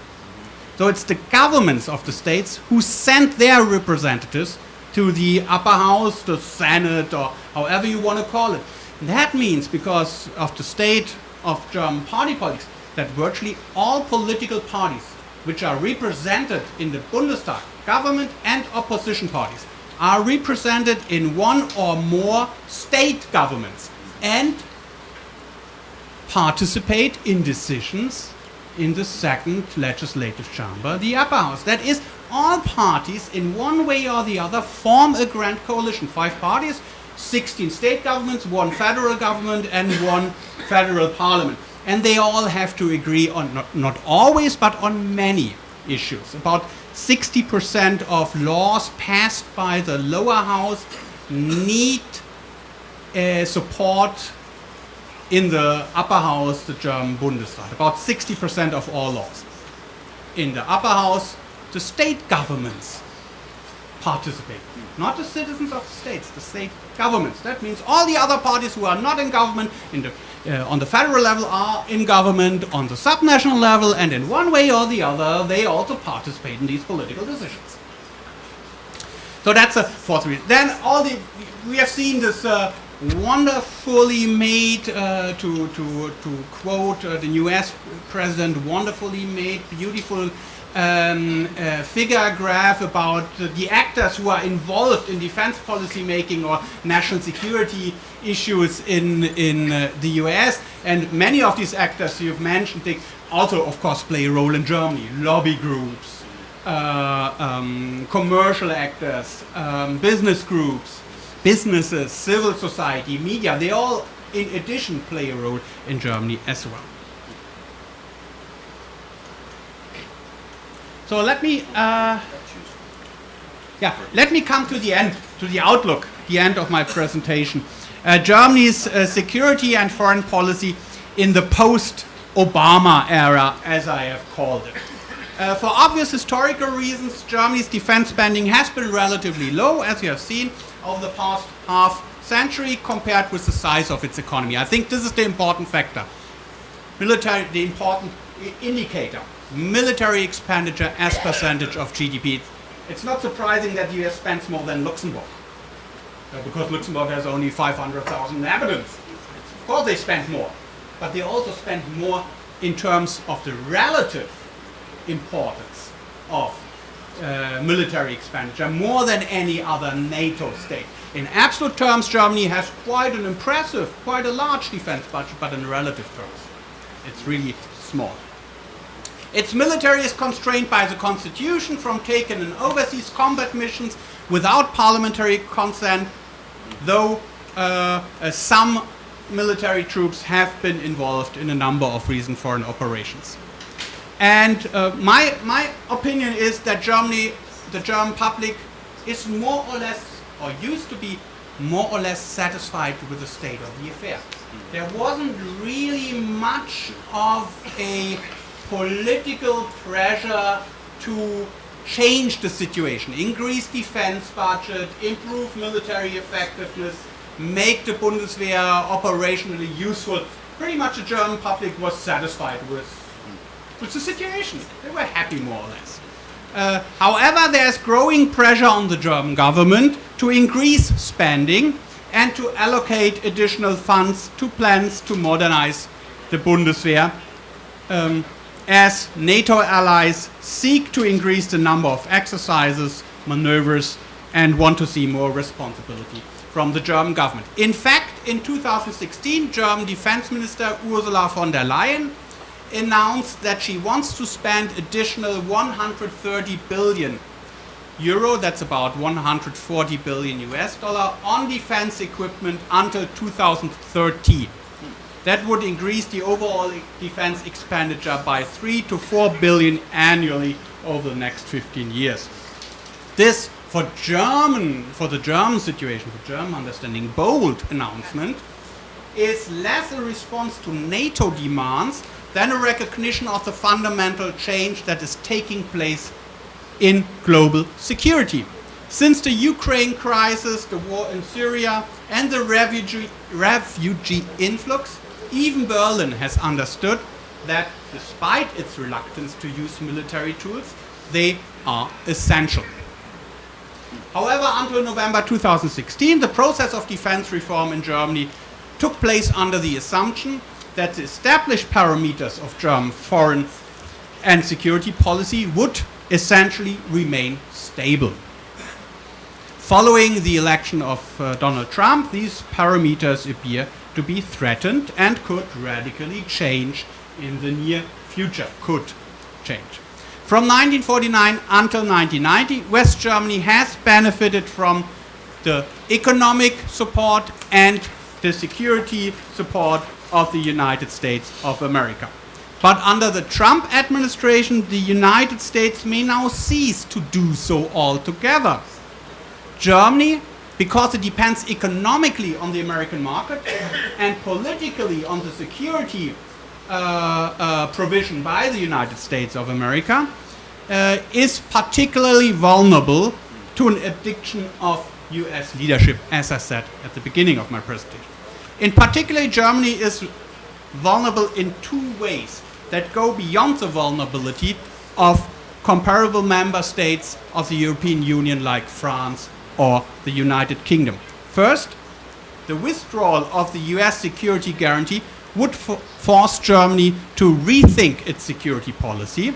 So it's the governments of the states who send their representatives to the upper house, the Senate, or however you want to call it. And that means, because of the state of German party politics, that virtually all political parties which are represented in the Bundestag, government and opposition parties, are represented in one or more state governments and participate in decisions in the second legislative chamber, the upper house. That is, all parties in one way or the other form a grand coalition. 5 parties, 16 state governments, 1 federal government and 1 federal parliament. And they all have to agree on, not always, but on many issues. About 60% of laws passed by the lower house need support in the upper house, the German Bundesrat. About 60% of all laws. In the upper house, the state governments participate. Not the citizens of the states, the state governments. That means all the other parties who are not in government on the federal level are in government on the subnational level, and in one way or the other they also participate in these political decisions. So that's a fourth reason. Then we have seen this wonderfully made, to quote the US president, wonderfully made, beautiful figure graph about the actors who are involved in defense policy making or national security issues in the US. And many of these actors you've mentioned, they also of course play a role in Germany. Lobby groups, commercial actors, business groups, businesses, civil society, media, they all in addition play a role in Germany as well. So let me come to the end, to the outlook, the end of my presentation. Germany's security and foreign policy in the post-Obama era, as I have called it. For obvious historical reasons, Germany's defense spending has been relatively low, as you have seen, over the past half century compared with the size of its economy. I think this is the important factor. The important indicator. Military expenditure as percentage of GDP. It's not surprising that the US spends more than Luxembourg. Because Luxembourg has only 500,000 inhabitants. Of course they spend more. But they also spend more in terms of the relative importance of military expenditure, more than any other NATO state. In absolute terms, Germany has quite an impressive, quite a large defense budget, but in relative terms, it's really small. Its military is constrained by the constitution from taking in overseas combat missions without parliamentary consent, though some military troops have been involved in a number of recent foreign operations. And my opinion is that Germany, the German public, is more or less, or used to be more or less satisfied with the state of the affair. There wasn't really much of a political pressure to change the situation, increase defense budget, improve military effectiveness, make the Bundeswehr operationally useful. Pretty much the German public was satisfied with the situation. They were happy more or less. However, there's growing pressure on the German government to increase spending and to allocate additional funds to plans to modernize the Bundeswehr as NATO allies seek to increase the number of exercises, maneuvers, and want to see more responsibility from the German government. In fact, in 2016, German Defense Minister Ursula von der Leyen announced that she wants to spend additional 130 billion euro, that's about 140 billion US dollar, on defense equipment until 2030. That would increase the overall defense expenditure by 3 to 4 billion annually over the next 15 years. This, for the German situation, for German understanding, bold announcement is less a response to NATO demands than a recognition of the fundamental change that is taking place in global security. Since the Ukraine crisis, the war in Syria, and the refugee influx, even Berlin has understood that despite its reluctance to use military tools, they are essential. However, until November 2016, the process of defense reform in Germany took place under the assumption that the established parameters of German foreign and security policy would essentially remain stable. Following the election of Donald Trump, these parameters appear to be threatened and could radically change in the near future. Could change. From 1949 until 1990, West Germany has benefited from the economic support and the security support of the United States of America. But under the Trump administration, the United States may now cease to do so altogether. Germany, because it depends economically on the American market and politically on the security provision by the United States of America, is particularly vulnerable to an addiction of US leadership, as I said at the beginning of my presentation. In particular, Germany is vulnerable in two ways that go beyond the vulnerability of comparable member states of the European Union like France or the United Kingdom. First, the withdrawal of the US security guarantee would force Germany to rethink its security policy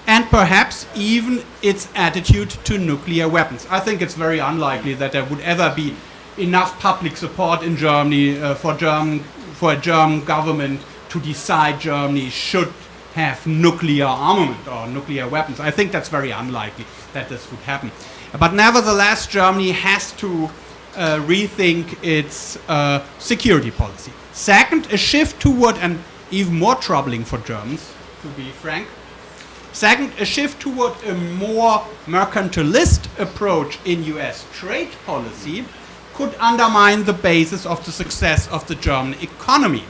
and perhaps even its attitude to nuclear weapons. I think it's very unlikely that there would ever be enough public support in Germany for a German government to decide Germany should have nuclear armament or nuclear weapons. I think that's very unlikely that this would happen. But nevertheless, Germany has to rethink its security policy. Second, a shift toward, and even more troubling for Germans, to be frank, second, a shift toward a more mercantilist approach in US trade policy could undermine the basis of the success of the German economy.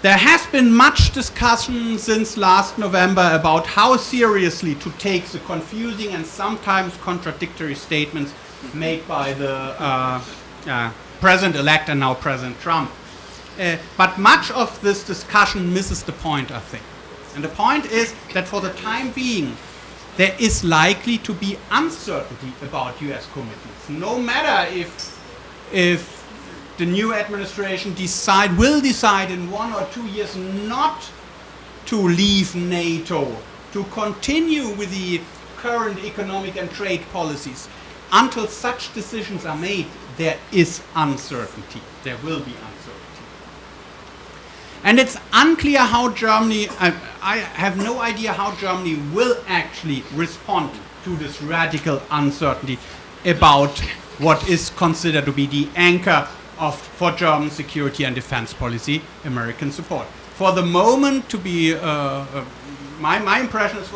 There has been much discussion since last November about how seriously to take the confusing and sometimes contradictory statements made by the President-elect and now President Trump. But much of this discussion misses the point, I think. And the point is that for the time being, there is likely to be uncertainty about US commitments. No matter if the new administration will decide in 1 or 2 years not to leave NATO, to continue with the current economic and trade policies. Until such decisions are made, there is uncertainty. There will be uncertainty. And it's unclear how Germany, I have no idea how Germany will actually respond to this radical uncertainty about what is considered to be the anchor for German security and defense policy, American support. For the moment, my impression is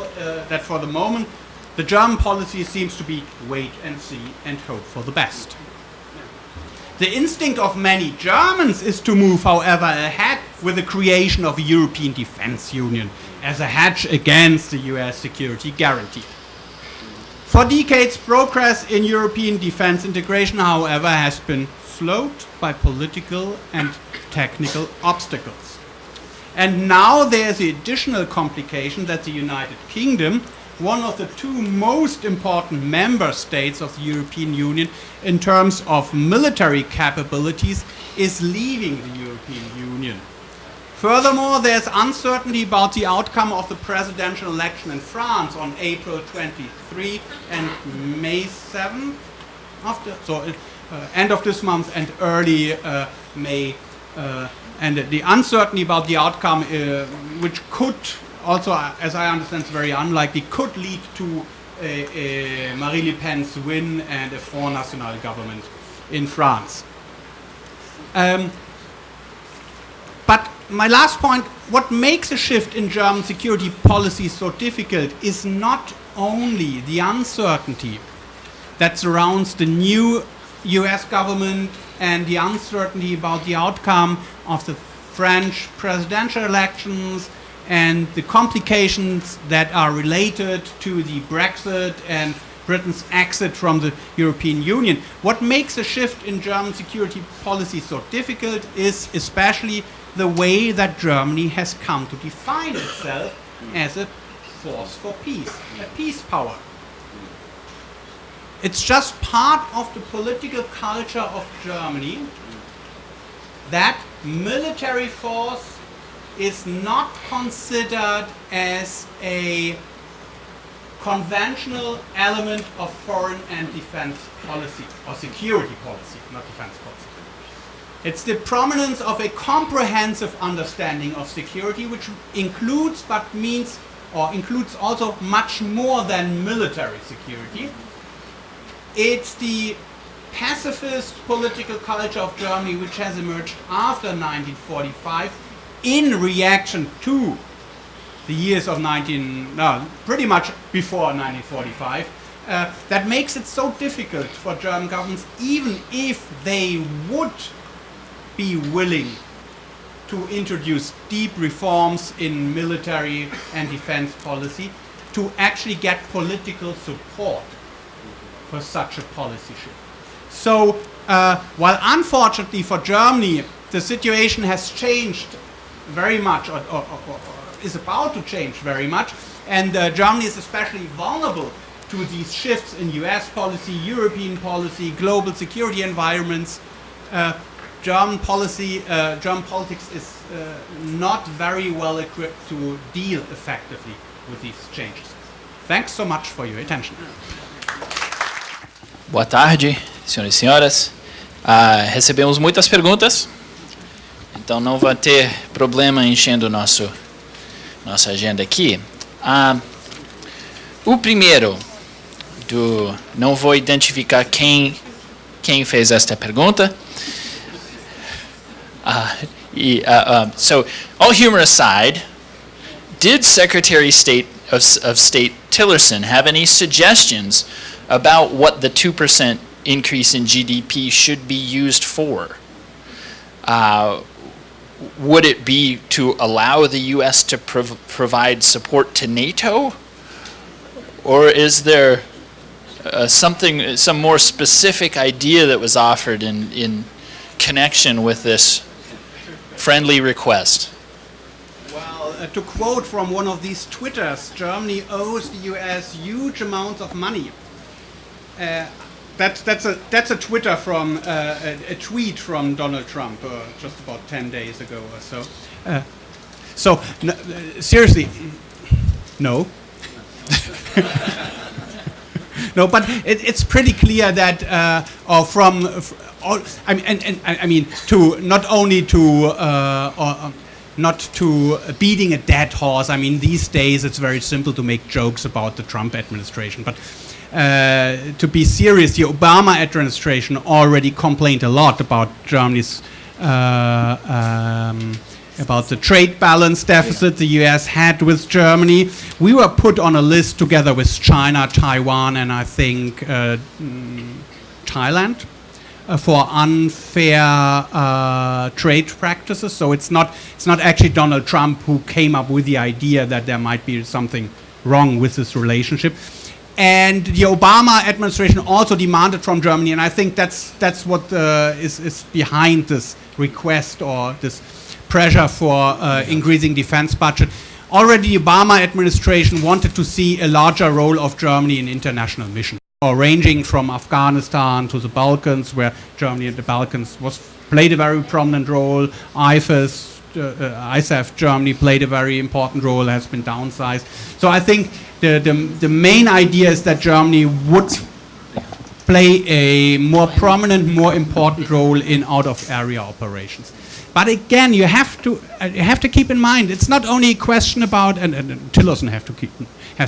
that for the moment, the German policy seems to be wait and see and hope for the best. The instinct of many Germans is to move, however, ahead with the creation of a European Defense Union as a hedge against the US security guarantee. For decades, progress in European defense integration, however, has been slowed by political and technical obstacles. And now there's the additional complication that the United Kingdom, one of the two most important member states of the European Union in terms of military capabilities, is leaving the European Union. Furthermore, there's uncertainty about the outcome of the presidential election in France on April 23 and May 7th, end of this month and early May. And the uncertainty about the outcome, which could also, as I understand, it's very unlikely, could lead to Marine Le Pen's win and a Front National government in France. But my last point, what makes a shift in German security policy so difficult is not only the uncertainty that surrounds the new US government and the uncertainty about the outcome of the French presidential elections and the complications that are related to the Brexit and Britain's exit from the European Union. What makes a shift in German security policy so difficult is especially the way that Germany has come to define itself as a force for peace, a peace power. It's just part of the political culture of Germany that military force is not considered as a conventional element of foreign and defense policy, or security policy, not defense policy. It's the prominence of a comprehensive understanding of security, which includes, but means, or includes also much more than military security. It's the pacifist political culture of Germany, which has emerged after 1945 in reaction to the years of pretty much before 1945, that makes it so difficult for German governments, even if they would be willing to introduce deep reforms in military and defense policy, to actually get political support for such a policy shift. So, while unfortunately for Germany, the situation has changed very much, or is about to change very much, and Germany is especially vulnerable to these shifts in US policy, European policy, global security environments. German politics is not very well equipped to deal effectively with these changes. Thanks so much for your attention. Boa tarde, senhoras e senhoras. Recebemos muitas perguntas, então não vai ter problema enchendo nossa agenda aqui. O primeiro, não vou identificar quem fez esta pergunta. So, all humor aside, did Secretary of State Tillerson have any suggestions about what the 2% increase in GDP should be used for? Would it be to allow the U.S. to provide support to NATO? Or is there some more specific idea that was offered in connection with this friendly request? Well, to quote from one of these Twitters, Germany owes the US huge amounts of money. That's a Twitter from a tweet from Donald Trump just about 10 days ago or so. Seriously, no. No, but it's pretty clear that to not only to not to beating a dead horse. I mean, these days it's very simple to make jokes about the Trump administration, but to be serious, the Obama administration already complained a lot about Germany's about the trade balance deficit the US had with Germany. We were put on a list together with China, Taiwan, and I think Thailand for unfair trade practices. So it's not actually Donald Trump who came up with the idea that there might be something wrong with this relationship. And the Obama administration also demanded from Germany, and I think that's what is behind this request or this pressure for increasing defense budget. Already the Obama administration wanted to see a larger role of Germany in international missions, or ranging from Afghanistan to the Balkans, where Germany and the Balkans played a very prominent role. ISAF Germany played a very important role, has been downsized. So I think the main idea is that Germany would play a more prominent, more important role in out-of-area operations. But again, you have to keep in mind, it's not only a question about, and Tillerson has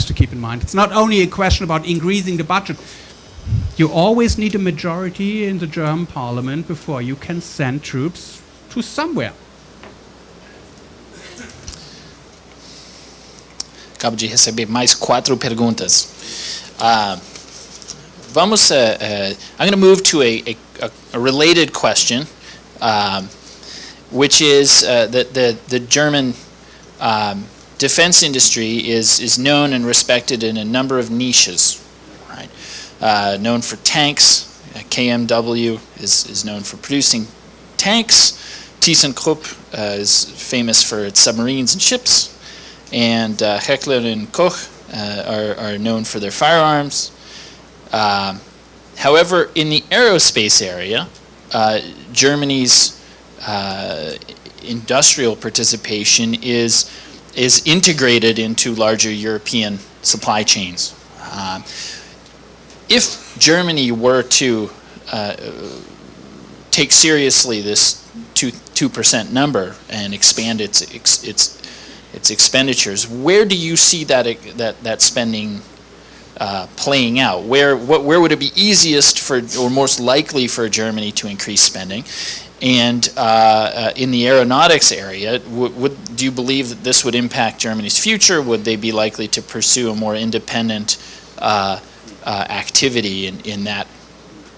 to keep in mind, it's not only a question about increasing the budget. You always need a majority in the German parliament before you can send troops to somewhere. Acabo de receber mais 4 perguntas. I'm going to move to a related question, which is that the German defense industry is known and respected in a number of niches, right? Known for tanks. KMW is known for producing tanks. ThyssenKrupp is famous for its submarines and ships. And Heckler & Koch are known for their firearms. However, in the aerospace area, Germany's industrial participation is integrated into larger European supply chains. If Germany were to take seriously this 2% number and expand its expenditures, where do you see that spending playing out? Where would it be easiest for, or most likely for, Germany to increase spending? And in the aeronautics area, do you believe that this would impact Germany's future? Would they be likely to pursue a more independent activity in that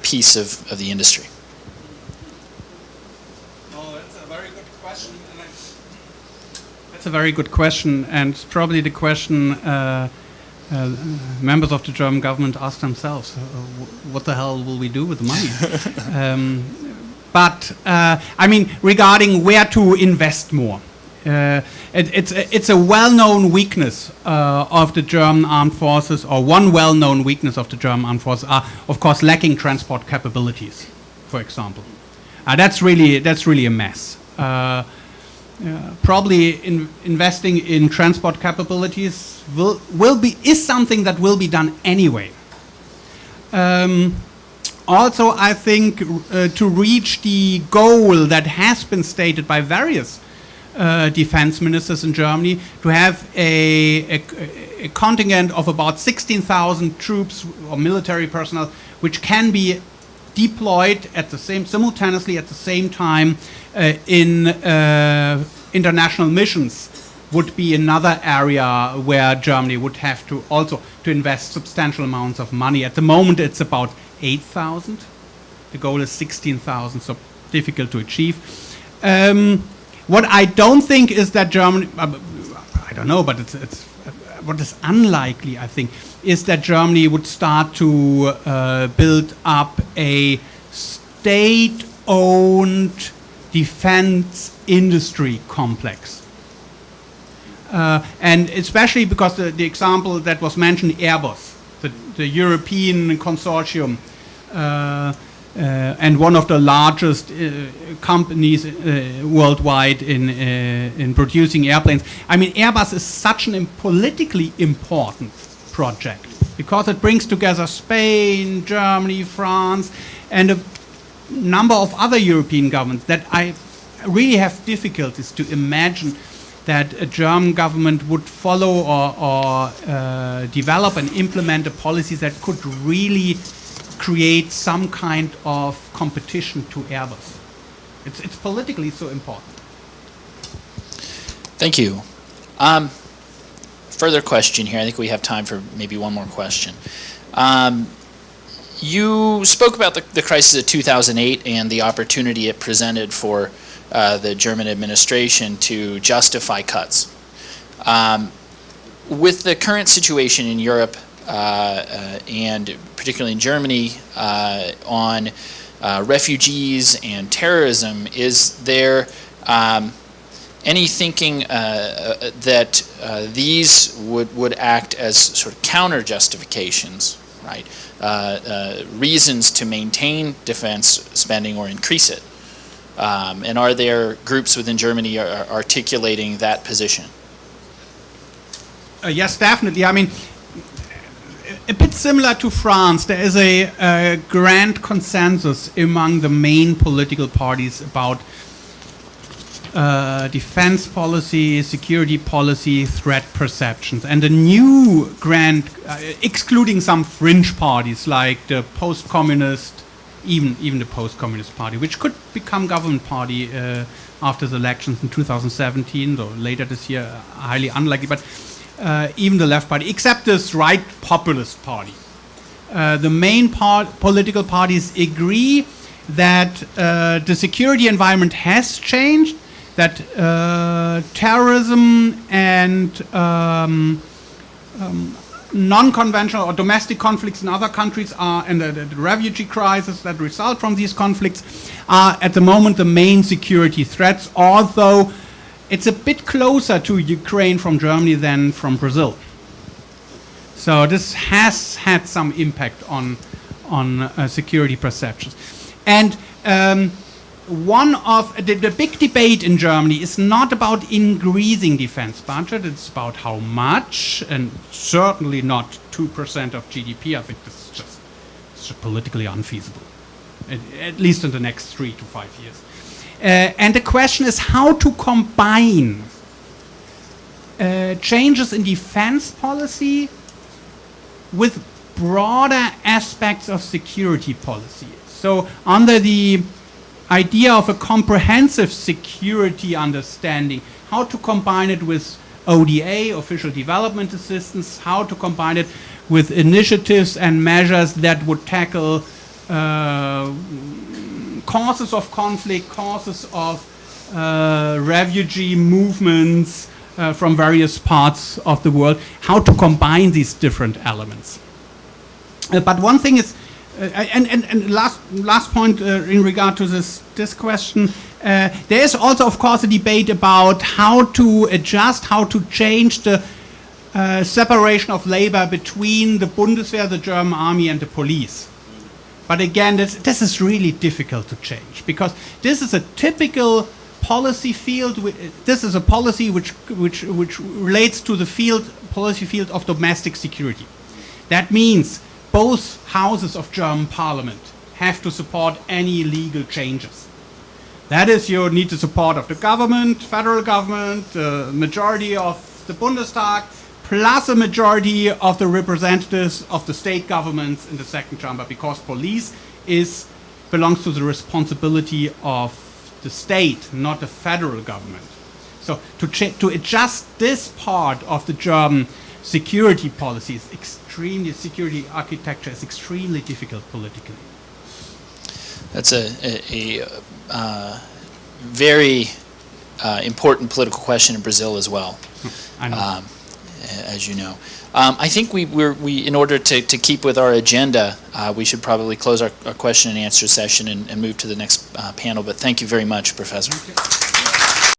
piece of the industry? That's a very good question, and probably the question members of the German government ask themselves: what the hell will we do with the money? But I mean, regarding where to invest more, it's a well-known weakness of the German armed forces, or one well-known weakness of the German armed forces are, of course, lacking transport capabilities, for example. That's really a mess. Probably investing in transport capabilities is something that will be done anyway. Also, I think to reach the goal that has been stated by various defense ministers in Germany, to have a contingent of about 16,000 troops or military personnel, which can be deployed simultaneously at the same time in international missions, would be another area where Germany would have to also to invest substantial amounts of money. At the moment, it's about 8,000. The goal is 16,000, so difficult to achieve. What I don't think is that Germany, I don't know, but what is unlikely, I think, is that Germany would start to build up a state-owned defense industry complex. And especially because the example that was mentioned, Airbus, the European consortium, and one of the largest companies worldwide in producing airplanes. I mean, Airbus is such an politically important project because it brings together Spain, Germany, France, and a number of other European governments that I really have difficulties to imagine that a German government would follow or develop and implement a policy that could really create some kind of competition to Airbus. It's politically so important. Thank you. Further question here. I think we have time for maybe one more question. You spoke about the crisis of 2008 and the opportunity it presented for the German administration to justify cuts. With the current situation in Europe and particularly in Germany on refugees and terrorism, is there any thinking that these would act as sort of counter justifications, right? Reasons to maintain defense spending or increase it? And are there groups within Germany articulating that position? Yes, definitely. I mean, a bit similar to France, there is a grand consensus among the main political parties about defense policy, security policy, threat perceptions, and a new grand, excluding some fringe parties like the post-communist, even the post-communist party, which could become government party after the elections in 2017 or later this year, highly unlikely, but even the left party, except this right populist party. The main political parties agree that the security environment has changed, that terrorism and non-conventional or domestic conflicts in other countries are, and the refugee crisis that result from these conflicts are at the moment the main security threats, although it's a bit closer to Ukraine from Germany than from Brazil. So this has had some impact on security perceptions. And one of the big debate in Germany is not about increasing defense budget, it's about how much, and certainly not 2% of GDP. I think this is just politically unfeasible, at least in the next 3 to 5 years. And the question is how to combine changes in defense policy with broader aspects of security policy. So under the idea of a comprehensive security understanding, how to combine it with ODA, official development assistance, how to combine it with initiatives and measures that would tackle causes of conflict, causes of refugee movements from various parts of the world, how to combine these different elements. But one thing is, and last point in regard to this question, there is also, of course, a debate about how to adjust, how to change the separation of labor between the Bundeswehr, the German army, and the police. But again, this is really difficult to change because this is a typical policy field. This is a policy which relates to the policy field of domestic security. That means both houses of German parliament have to support any legal changes. That is, you need the support of the government, federal government, the majority of the Bundestag, plus a majority of the representatives of the state governments in the second chamber, because police belongs to the responsibility of the state, not the federal government. So to adjust this part of the German security policy is security architecture is extremely difficult politically. That's a very important political question in Brazil as well. I know. as you know. I think we in order to keep with our agenda, we should probably close our question and answer session and move to the next panel. But thank you very much, Professor.